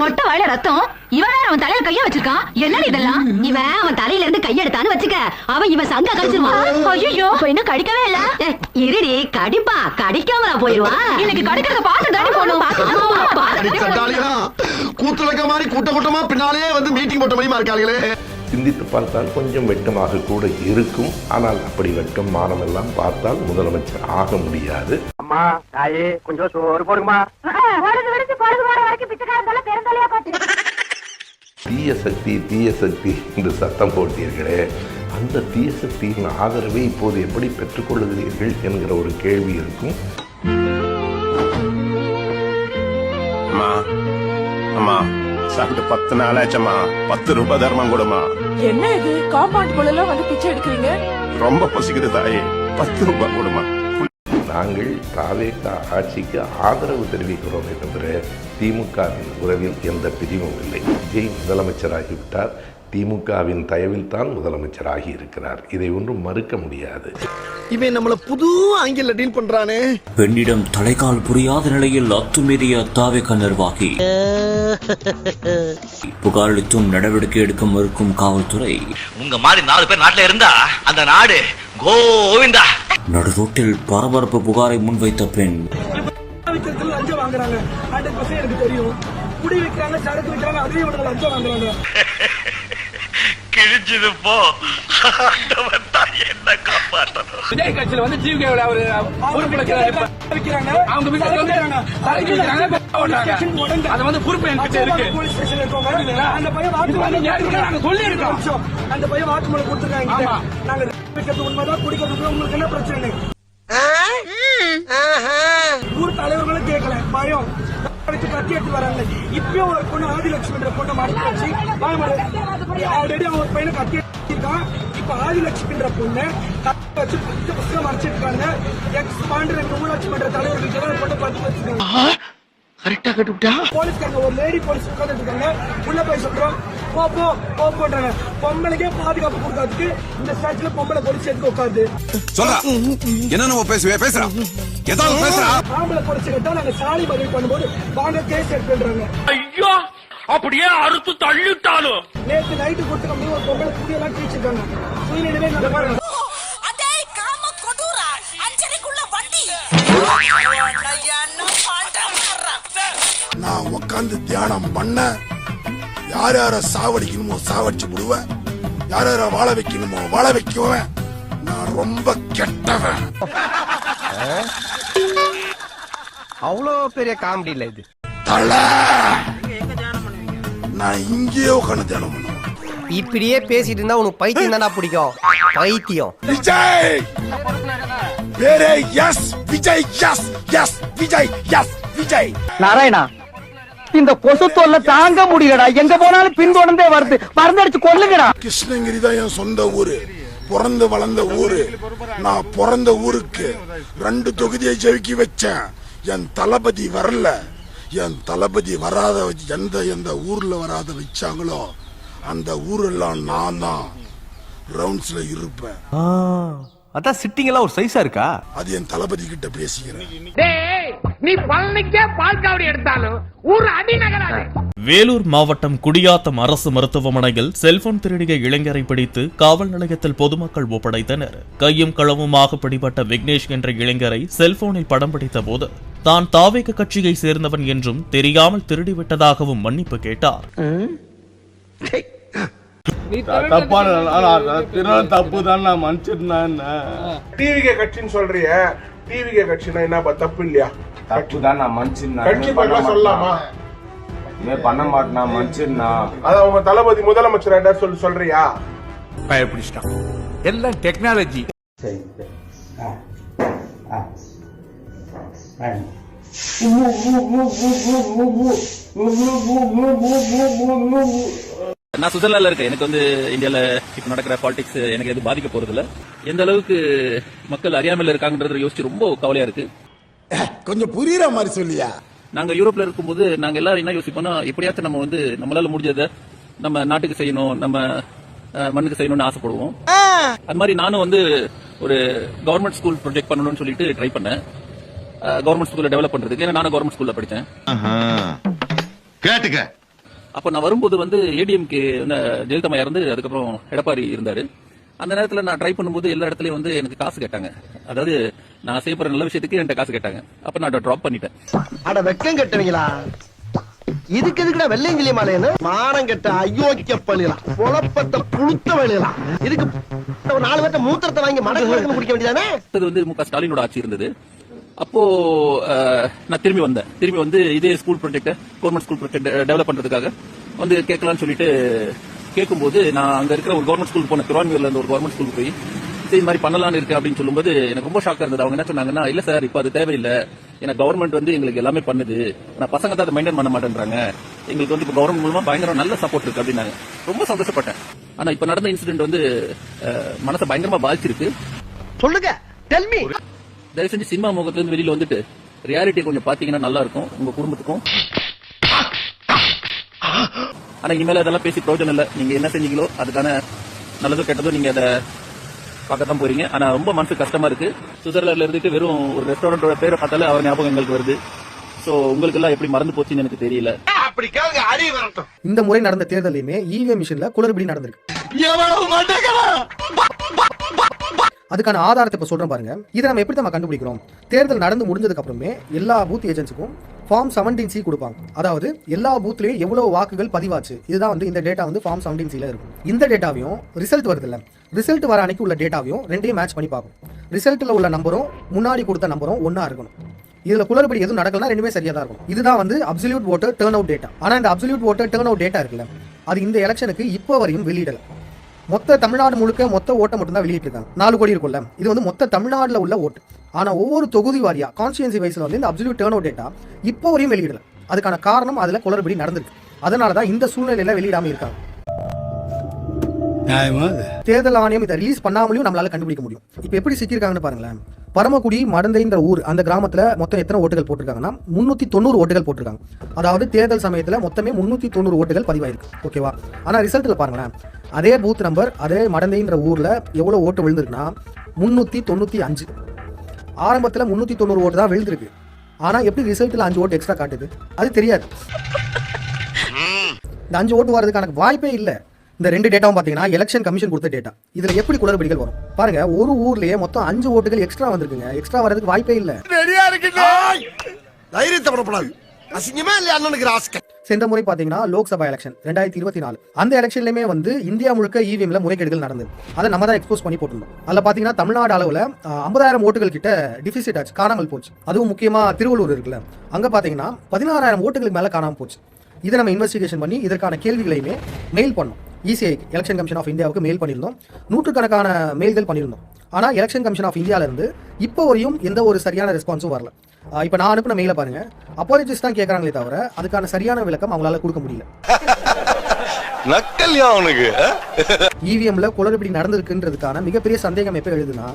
மொட்டை வாயில ரத்தம், இவன் வேற அவன் தலையில கைய வச்சிருக்கான். என்னடி இதெல்லாம்? இவன் அவன் தலையில இருந்து கையெடுத்தான்னு வச்சுக்க, அவன் இவன் சங்க கடிச்சிருவான். ஐயோ, இன்னும் கடிக்கவே இல்ல. இருடி, கடிப்பா, கடிக்காம போயிருவான். எனக்கு கடிக்கிறத பாத்து தாடி போகணும். கூத்துலக்க மாதிரி கூட்ட கூட்டமா பின்னாலே வந்து மீட்டிங் போட்ட மாதிரிமா இருக்காங்களே. சிந்தித்து பார்த்தால் கொஞ்சம் வெட்கமாக கூட இருக்கும். ஆனால் அப்படி வெட்கம் மானம் எல்லாம் பார்த்தால் முதலமைச்சர் ஆக முடியாது. அம்மா தாயே கொஞ்சம் சோறு போடுமா. தீய சக்தி தீய சக்தி என்று சத்தம் போட்டீர்களே, அந்த தீய சக்தியின் ஆதரவை இப்போது எப்படி பெற்றுக்கொள்ளுகிறீர்கள் என்கிற ஒரு கேள்வி இருக்கும். அம்மா சாப்பிட்டு 10 நாள் ஆச்சம்மா. 10 ரூபாய் தர்மம் கொடுமா. என்ன இது காம்பவுண்ட் குள்ள வந்து பிச்சை எடுக்கிறீங்க? ரொம்ப பசிக்குது தாயே, 10 ரூபாய் கொடுமா. நாங்கள் தாவேகா ஆட்சிக்கு ஆதரவு தெரிவிக்கிறோமே தவிர திமுகவின் உறவில் எந்த பிரிவும் இல்லை. விஜய் முதலமைச்சராகிவிட்டார், திமுகவின் தயவில் தான் முதலமைச்சராகி இருக்கிறார். இதை ஒன்றும் மறுக்க முடியாது. இவன் நம்மள புது ஆங்கிள் டீல் பண்றானே. பெண்ணிடம் தலைகால் புரியாத நிலையில் அத்துமீறிய தாவேகா நிர்வாகி புகாரளித்தும் நடவடிக்கை எடுக்க மறுக்கும் காவல்துறை. உங்க மாதிரி 4 பேர் நாட்டுல இருந்தா அந்த நாடு கோவிந்தா. நடுரோட்டில் பரபரப்பு புகாரை முன்வைத்த பெண். லஞ்சம் வாங்குறாங்க, எனக்கு தெரியும். குடி வைக்கிறாங்க, சரக்கு வைக்கிறாங்க, அதையும் லஞ்சம் வாங்குறாங்க. கிழிஞ்சது போ, என்ன காப்பாற்றணும். விஜய் கட்சியில வந்து ஜீவிகா அவரு விக்கிறாங்க, அவங்க அதை வந்து பொறுப்பு என்கிட்ட இருக்கு. போலீஸ் ஸ்டேஷன் இருக்கவங்க அந்த பையன் வாக்குமூலம் சொல்லி இருக்கோம். அந்த பையன் வாக்குமூலம் கொடுத்துருக்காங்க. நாங்க வைக்கிறது உண்மைதான், குடிக்கிறது உங்களுக்கு என்ன பிரச்சனை? ஊர் தலைவர்களும் கேட்கல, பயம் கத்தி எடுத்து வராங்க. இப்பயும் ஒரு பொண்ணு ஆதிலட்சுமி பொண்ணை மறைச்சு வச்சு ஆல்ரெடி அவங்க ஒரு பையனை கத்தி எடுத்திருக்கான். இப்ப ஆதிலட்சுமின்ற பொண்ணு வச்சு புத்தகம் மறைச்சிருக்காங்க. எக்ஸ் பாண்டு 2 ஊராட்சி மன்ற தலைவர்கள் பொண்ணை பார்த்து வச்சிருக்காங்க. கரெக்டா கட்டுவிட்டா. போலீஸ்காரங்க ஒரு லேடி போலீஸ் உட்கார்ந்து இருக்காங்க. உள்ள போய் சொல்றோம் போன்றாங்க. பொம்பளைக்கே பாதுகாப்பு கொடுக்காதுக்கு இந்த ஸ்டாச்சுல பொம்பளை போலீஸ் எதுக்கு உட்காந்து சொல்றா என்ன நம்ம பேசுறா ஏதாவது பேசுறா. ஆம்பளை போலீஸ் கிட்ட நாங்க சாலை பதிவு பண்ணும்போது வாங்க கேஸ் எடுத்துறாங்க. ஐயோ, அப்படியே அறுத்து தள்ளிட்டாலும். நேற்று நைட்டு கொடுத்துருக்க ஒரு பொம்பளை புதியெல்லாம் கீழ்ச்சிருக்காங்க. சுயநினைவே நடப்பாங்க. நான் உட்காந்து தியானம் பண்ண யார் யார சாவடிக்கணுமோ சாவடிச்சு விடுவேன், யார் யார வாழ வைக்கணுமோ வாழ வைக்குவேன். நான் ரொம்ப கெட்டவன். அவ்வளோ பெரிய காமெடி இல்ல இது. நான் இங்கேயே உட்காந்து தியானம் பண்ணுவேன். இப்படியே பேசிட்டு இருந்தா உனக்கு பைத்தியம் தானே பிடிக்கும். பைத்தியம் விஜய் வேறே yes Vijay yes yes Vijay yes Vijay. Narayana, இந்த கொசு தொல்லை தாங்க முடியலடா. எங்க போனாலும் பின்தொடர்ந்தே வருது. மருந்தடிச்சு கொல்லுங்கடா. கிருஷ்ணகிரி தான் என் சொந்த ஊரு, பிறந்து வளர்ந்த ஊரு. நான் பிறந்த ஊருக்கு 2 தொகுதியை ஜெயிக்கி வச்சேன். என் தளபதி வரல. என் தளபதி வராத எந்த ஊர்ல வராத வச்சாங்களோ அந்த ஊரெல்லாம் நான் தான் ரவுண்ட்ஸ்ல இருப்பேன். அதான் சிட்டிங் எல்லாம் ஒரு சைஸா இருக்கா? அது என் தளபதி கிட்ட பேசிக்கிறேன். நீ பழனிக்கே பால்காவடி எடுத்தாலும் ஊர் அடிநகராது. வேலூர் மாவட்டம் குடியாத்தம் அரசு மருத்துவமனையில் செல்போன் திருடிய இளைஞரை பிடித்து காவல் நிலையத்தில் பொதுமக்கள் ஒப்படைத்தனர். கையும் களவுமாக பிடிபட்ட விக்னேஷ் என்ற இளைஞரை செல்போனில் படம் பிடித்த போது தான் தாவேக கட்சியை சேர்ந்தவன் என்றும் தெரியாமல் திருடிவிட்டதாகவும் மன்னிப்பு கேட்டார். தப்பு தான் நான் மன்னிச்சிருந்தேன். டிவிகே கட்சின்னு சொல்றிய, டிவிகே கட்சினா என்ன தப்பு இல்லையா? தப்பு தான் நான் மன்னிச்சிருந்தேன். கட்சி பேர்லாம் சொல்லலாமா? பண்ண மாட்டேன், நான் மன்னிச்சிருந்தேன். அத உங்க தளபதி முதலமைச்சர் சொல்றியா? பயப்பிடிச்சிட்டான். எல்லாம் டெக்னாலஜி. நான் சுவிட்சர்லாந்துல இருக்கேன். எனக்கு வந்து இந்தியால இப்ப நடக்கிற பாலிடிக்ஸ் எனக்கு எதுவும் பாதிக்க போறது இல்ல. எந்த அளவுக்கு மக்கள் அறியாமல் இருக்காங்கன்றத யோசிச்சு ரொம்ப கவலையா இருக்கு. கொஞ்சம் புரியுற மாதிரி சொல்லியா. நாங்க யூரோப்ல இருக்கும்போது நாங்க எல்லாரும் என்ன யோசிப்போம்னா, எப்படியாச்சும் நம்ம வந்து நம்மளால முடிஞ்சதை நம்ம நாட்டுக்கு செய்யணும், நம்ம மண்ணுக்கு செய்யணும்னு ஆசைப்படுவோம். அது மாதிரி நானும் வந்து ஒரு கவர்மெண்ட் ஸ்கூல் ப்ரொஜெக்ட் பண்ணணும்னு சொல்லிட்டு ட்ரை பண்ணேன். கவர்மெண்ட் ஸ்கூல்ல டெவலப் பண்றதுக்கு. ஏன்னா நானும் கவர்மெண்ட் ஸ்கூல்ல படிச்சேன். கேட்டுக்க அப்ப நான் வரும்போது வந்து ஏடிஎம்கே ஜெயலலிதா இருந்து அதுக்கப்புறம் எடப்பாடி இருந்தாரு. அந்த நேரத்துல நான் ட்ரை பண்ணும்போது எல்லா இடத்துலயும் வந்து எனக்கு காசு கேட்டாங்க. அதாவது நான் செய்யப்படுற நல்ல விஷயத்துக்கு என்கிட்ட காசு கேட்டாங்க. அப்ப நான் ட்ராப் பண்ணிட்டேன். அட வெக்கம் கட்டுவீங்களா? இதுக்கு எதுக்குடா வெள்ளையங்கிலி மாலைன்னு மானம் கட்ட அயோக்கிய பள்ளிலாம் குழப்பத்தை புழுத்த வழியலாம். இதுக்கு ஒரு 4 பேர்த்த மூத்திரத்தை வாங்கி மடங்கு குடிக்க வேண்டியதானே. அது வந்து மு.க. ஸ்டாலினோட ஆட்சி இருந்தது. அப்போ நான் திரும்பி வந்து இதே school project government school project develop பண்றதுக்காக வந்து கேட்கலாம்னு சொல்லிட்டு கேட்கும்போது நான் அங்க இருக்கிற ஒரு கவர்மெண்ட் ஸ்கூல் போன திருவான்மையூர்ல இருந்த ஒரு கவர்மெண்ட் ஸ்கூல் போய் இந்த மாதிரி பண்ணலாம்னு இருக்கு அப்படின்னு சொல்லும்போது எனக்கு ரொம்ப ஷாக்கா இருந்தது. அவங்க என்ன சொன்னாங்கன்னா, இல்ல சார் இப்ப அது தேவையில்லை, ஏன்னா கவர்மெண்ட் வந்து எங்களுக்கு எல்லாமே பண்ணுது, ஆனா பசங்க தான் அதை மெயின்டைன் பண்ண மாட்டேன்றாங்க, எங்களுக்கு வந்து இப்ப கவர்மெண்ட் மூலமா பயங்கர நல்ல சப்போர்ட் இருக்கு அப்படின்னாங்க. ரொம்ப சந்தோஷப்பட்டேன். ஆனா இப்ப நடந்த இன்சிடென்ட் வந்து மனசை பயங்கரமா பாதிச்சிருக்கு. சொல்லுங்க, டெல் மீ. தயவு செஞ்சு சினிமா முகத்துல இருந்து வெளியில வந்துட்டு ரியாலிட்டி கொஞ்சம் பாத்தீங்கன்னா நல்லா இருக்கும் உங்க குடும்பத்துக்கும். ஆனா இனிமேல அதெல்லாம் பேசி பிரயோஜனம் இல்ல. நீங்க என்ன செஞ்சீங்களோ அதுக்கான நல்லதோ கெட்டதோ நீங்க அதை பார்க்கத்தான் போறீங்க. ஆனா ரொம்ப மனசு கஷ்டமா இருக்கு. சுவிட்சர்லாந்துல இருந்துட்டு வெறும் ஒரு ரெஸ்டாரண்டோட பேரை பார்த்தாலே அவர் ஞாபகம் எங்களுக்கு வருது. சோ உங்களுக்கு எல்லாம் எப்படி மறந்து போச்சுன்னு எனக்கு தெரியல. இந்த முறை நடந்த தேர்தலையுமே இவிஎம் மிஷின்ல குளறுபடி நடந்திருக்கு. அதுக்கான ஆதாரத்தை இப்ப சொல்றேன் பாருங்க. இதை நம்ம எப்படி நம்ம கண்டுபிடிக்கிறோம்? தேர்தல் நடந்து முடிஞ்சதுக்கு அப்புறமே எல்லா பூத் ஏஜென்ட்ஸுக்கும் ஃபார்ம் 17C கொடுப்பாங்க. அதாவது எல்லா பூத்லயும் எவ்வளவு வாக்குகள் பதிவாச்சு, இதுதான் வந்து இந்த டேட்டா வந்து ஃபார்ம் 17Cல இருக்கும். இந்த டேட்டாவையும் ரிசல்ட் வருது இல்ல, ரிசல்ட் வர அன்னைக்கு உள்ள டேட்டாவையும் ரெண்டையும் மேட்ச் பண்ணி பார்க்கும். ரிசல்ட்ல உள்ள நம்பரும் முன்னாடி கொடுத்த நம்பரும் ஒன்னா இருக்கணும். இதுல குளறுபடி எதுவும் நடக்கலன்னா ரெண்டுமே சரியா தான் இருக்கும். இதுதான் வந்து absolute voter turn out data. ஆனா இந்த absolute voter turn out data இருக்குல்ல, அது இந்த எலெக்ஷனுக்கு இப்போ வரையும் வெளியிடல. மொத்த தமிழ்நாடு முழுக்க மொத்த ஓட்டை மட்டும் தான் வெளியிட்டிருக்காங்க. 4 கோடி இருக்கும்ல, இது வந்து மொத்த தமிழ்நாடுல உள்ள ஓட்டு. ஆனா ஒவ்வொரு தொகுதி வாரியா கான்ஸ்டியூன்சி வைஸ்ல வந்து இந்த அப்சல்யூட் டர்ன் அவுட் டேட்டா இப்போ வரையும் வெளியிடல. அதுக்கான காரணம் அதுல குளறுபடி நடந்திருக்கு. அதனாலதான் இந்த சூழ்நிலையில வெளியிடாம இருக்காங்க. தேர்தல் ஆணையம் இதை ரிலீஸ் பண்ணாமலையும் நம்மளால கண்டுபிடிக்க முடியும். இப்ப எப்படி சிக்கிருக்காங்கன்னு பாருங்களேன். பரமக்குடி மடந்தைன்ற ஊர், அந்த கிராமத்துல மொத்தம் எத்தனை ஓட்டுகள் போட்டிருக்காங்கன்னா 390 ஓட்டுகள் போட்டிருக்காங்க. அதாவது தேர்தல் சமயத்துல மொத்தமே 390 ஓட்டுகள் பதிவாயிருக்கு. ஓகேவா? ஆனா ரிசல்ட்ல பாருங்களேன், அதே பூத் நம்பர் அதே மடந்தைன்ற ஊர்ல எவ்வளவு ஓட்டு விழுந்திருக்குன்னா 395. ஆரம்பத்துல 390 ஓட்டு தான் விழுந்திருக்கு. ஆனா எப்படி ரிசல்ட்ல 5 ஓட்டு எக்ஸ்ட்ரா காட்டுது அது தெரியாது. இந்த 5 ஓட்டு வரதுக்கான வாய்ப்பே இல்லை. இந்த 2 டேட்டாவும் பாத்தீங்கன்னா எலெக்ஷன் கமிஷன் கொடுத்த டேட்டா. இதுல எப்படி குளறுபடிகள் வரும் பாருங்க. ஒரு ஊர்லயே மொத்தம் 5 ஓட்டுகள் எக்ஸ்ட்ரா வந்திருக்குங்க. எக்ஸ்ட்ரா வரதுக்கு வாய்ப்பே இல்ல. சென்ற முறை பாத்தீங்கன்னா லோக்சபா எலெக்ஷன் 2024 அந்த எலெக்ஷன்லயுமே வந்து இந்தியா முழுக்க இவிஎம்ல முறைகேடுகள் நடந்தது. அதை நம்ம தான் எக்ஸ்போஸ் பண்ணி போட்டிருந்தோம். அதுல பாத்தீங்கன்னா தமிழ்நாடு அளவுல 50,000 ஓட்டுகள் கிட்ட டிஃபிசிட் ஆச்சு, காணாமல் போச்சு. அதுவும் முக்கியமா திருவள்ளூர் இருக்குல்ல, அங்க பாத்தீங்கன்னா 16,000 ஓட்டுகளுக்கு மேல காணாமல் போச்சு. இதை நம்ம இன்வெஸ்டிகேஷன் பண்ணி இதற்கான கேள்விகளையுமே மெயில் பண்ணோம். இசிஐ எலெக்ஷன் கமிஷன் ஆஃப் இந்தியாவுக்கு மெயில் பண்ணியிருந்தோம். 100கணக்கான மெயில்கள் பண்ணியிருந்தோம். ஆனா எலெக்ஷன் கமிஷன் ஆஃப் இந்தியால இருந்து இப்போ வரையும் எந்த ஒரு சரியான ரெஸ்பான்ஸும் வரல. இப்ப நான் அனுப்பின மெயில பாருங்க, அப்பாலஜிஸ் தான் கேட்கறாங்களே தவிர அதுக்கான சரியான விளக்கம் அவங்களால கொடுக்க முடியல. இவிஎம்ல குளறுபடி நடந்திருக்குன்றதுக்கான மிகப்பெரிய சந்தேகம் எப்ப எழுதுனா,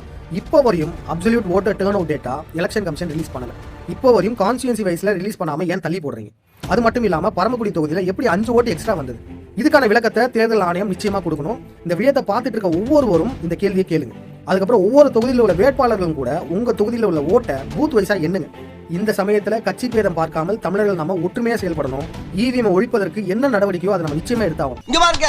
இப்போ வரையும் absolute voter turn out data election commission release பண்ணல. இப்போ வரையும் கான்ஸ்டியூன்சி வைஸ்ல ரிலீஸ் பண்ணாம ஏன் தள்ளி போடுறீங்க? அது மட்டும் இல்லாம பரமக்குடி தொகுதியில எப்படி 5 ஓட்டு எக்ஸ்ட்ரா வந்தது? இதுக்கான விளக்கத்தை தேர்தல் ஆணையம் நிச்சயமா கொடுக்கணும். இந்த விடயத்தை பார்த்துட்டு இருக்க ஒவ்வொருவரும் இந்த கேள்வியை கேளுங்க. அதுக்கப்புறம் ஒவ்வொரு தொகுதியில் உள்ள வேட்பாளர்களும் கூட உங்க தொகுதியில் உள்ள ஓட்டை பூத் வைஸா எண்ணுங்க. இந்த சமயத்துல கட்சி பேதம் பார்க்காமல் தமிழர்கள் நம்ம ஒற்றுமையா செயல்படணும். இவிஎம் ஒழிப்பதற்கு என்ன நடவடிக்கையோ அதை நம்ம நிச்சயமா எடுத்தாகும். இங்க பாருங்க,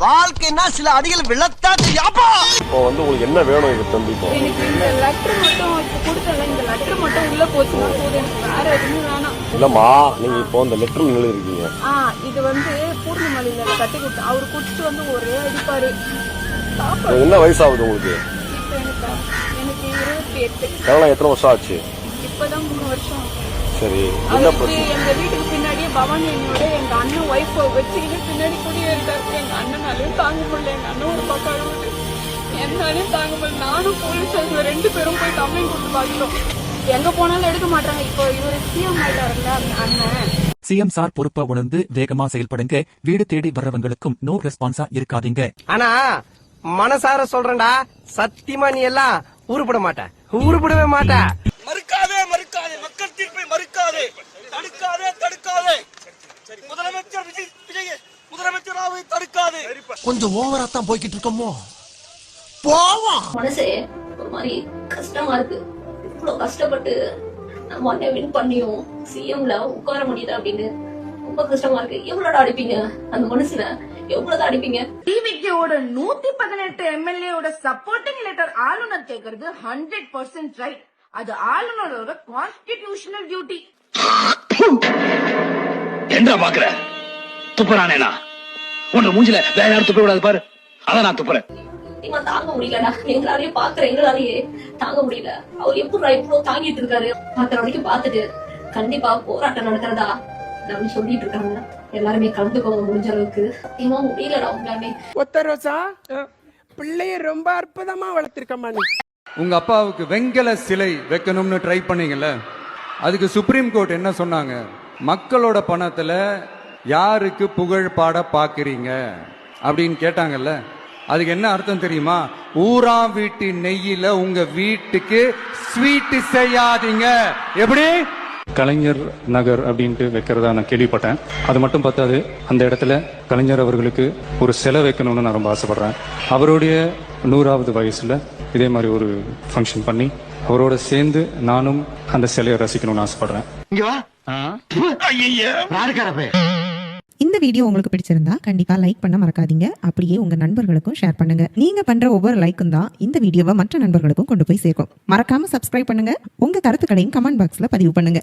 வாழ்க்கைன்னா சில அடிகள் விழத்தா தெரியாப்பா. இப்போ வந்து உங்களுக்கு என்ன வேணும் இது தம்பி? எனக்கு இந்த லெட்டர் மட்டும் கொடுத்தல, இந்த லெட்டர் மட்டும் உள்ள போச்சுன்னா போதும், எனக்கு வேற எதுவும் வேணாம். இல்லம்மா, நீங்க இப்போ இந்த லெட்டர் எழுதிருக்கீங்க. இது வந்து பூர்ணமலையில கட்டி கொடுத்து அவரு குடிச்சிட்டு வந்து ஒரே அடிப்பாரு. என்ன வயசாகுது உங்களுக்கு? எனக்கு 28. கல்யாணம் எத்தனை வருஷம் ஆச்சு? இப்பதான் 3 வருஷம். சரி, எங்க வீட்டுக்கு பின்னாடியே பவானி என்னோட எங்க அண்ணன் ஒய்ஃப் வச்சுக்கிட்டு பின்னாடி குடியேறிட்டாரு. எங்க அண்ணனாலையும் தாங்க முடியல. எங்க அண்ணன் ஒரு பக்கம் அழுவுது, என்னாலையும் தாங்க முடியல. நானும் போலீஸ் ஸ்டேஷன் 2 பேரும் போய் கம்ப்ளைண்ட் கொடுத்து பாக்கிறோம். எங்க போனாலும் எடுக்க மாட்டாங்க. இப்போ இவரு சிஎம் ஆயிட்டாருல்ல அண்ணன். சிஎம் சார் பொறுப்பை உணர்ந்து வேகமா செயல்படுங்க. வீடு தேடி வர்றவங்களுக்கும் நோ ரெஸ்பான்ஸா இருக்காதீங்க. ஆனா மனசார சொல்றேன்டா, சத்தியமா நீ எல்லாம் உருப்பட மாட்ட, உருப்படவே மாட்ட. மறுக்காதே மறுக்காதே, மக்கள் தீர்ப்பை மறுக்காதே, தடுக்காதே தடுக்காதே. முதலமைச்சர் விஜய் முதலமைச்சராவை தடுக்காதே. கொஞ்சம் ஓவரா தான் போய்கிட்டு இருக்கோமோ, போவோம். மனசே ஒரு மாதிரி கஷ்டமா இருக்கு. இவ்வளவு கஷ்டப்பட்டு நம்ம வின் பண்ணியும் சிஎம்ல உட்கார முடியுது அப்படின்னு ரொம்ப கஷ்டமா இருக்கு. எவ்வளவு அடிப்பீங்க அந்த மனுஷனை? எவ்வளவு அடிப்பீங்க? டிவிகேவோட 118 எம்எல்ஏவோட சப்போர்ட்டிங் லெட்டர் ஆளுநர் கேக்குறது 100% ரைட். அது ஆளுநரோட கான்ஸ்டிடியூஷனல் டியூட்டி. என்ன பாக்குற? துப்புறானேனா? உன்ன மூஞ்சில வேற யாரும் துப்ப விடாது பாரு. அதான் நான் துப்புறேன். இவன் தாங்க முடியலடா. எங்களாலேயே பாக்குறேன், எங்களாலேயே தாங்க முடியல. அவர் எப்படி இவ்வளவு தாங்கிட்டு இருக்காரு? பாக்குற வரைக்கும் பாத்துட்டு கண்டிப்பா போராட்டம் நடக்கிறதா நம்ம சொல்லிட்டு இருக்காங்க. எல்லாருமே கலந்துக்கோங்க முடிஞ்ச அளவுக்கு. இவன் முடியலடா உங்களாமே. ஒத்த ரோசா பிள்ளைய ரொம்ப அற்புதமா வளர்த்திருக்கமா நீ. உங்க அப்பாவுக்கு வெங்கல சிலை வைக்கணும்னு ட்ரை பண்ணீங்கல்ல, அதுக்கு சுப்ரீம் கோர்ட் என்ன சொன்னாங்க? மக்களோட பணத்துல யாருக்கு புகழ் பாட பாக்குறீங்க அப்படின்னு கேட்டாங்கல்ல. அதுக்கு என்ன அர்த்தம் தெரியுமா? ஊரா வீட்டு நெய்யில உங்க வீட்டுக்கு ஸ்வீட் செய்யாதீங்க. எப்படி? கலைஞர் நகர் அப்படின்ட்டு வைக்கிறதா நான் கேள்விப்பட்டேன். அது மட்டும் பார்த்தாது, அந்த இடத்துல கலைஞர் அவர்களுக்கு ஒரு சிலை வைக்கணும்னு நான் ரொம்ப ஆசைப்படுறேன். அவருடைய 100வது வயசுல இதே மாதிரி ஒரு ஃபங்க்ஷன் பண்ணி அவரோட சேர்ந்து நானும் அந்த சிலையை ரசிக்கணும்னு ஆசைப்படுறேன். இந்த வீடியோ உங்களுக்கு பிடிச்சிருந்தா கண்டிப்பா லைக் பண்ண மறக்காதீங்க. அப்படியே உங்க நண்பர்களுக்கும் ஷேர் பண்ணுங்க. நீங்க பண்ற ஒவ்வொரு லைக்கும் தான் இந்த வீடியோவை மற்ற நண்பர்களுக்கும் கொண்டு போய் சேர்க்கும். மறக்காம சப்ஸ்கிரைப் பண்ணுங்க. உங்க கருத்துக்களையும் கமெண்ட் பாக்ஸ்ல பதிவு பண்ணுங்க.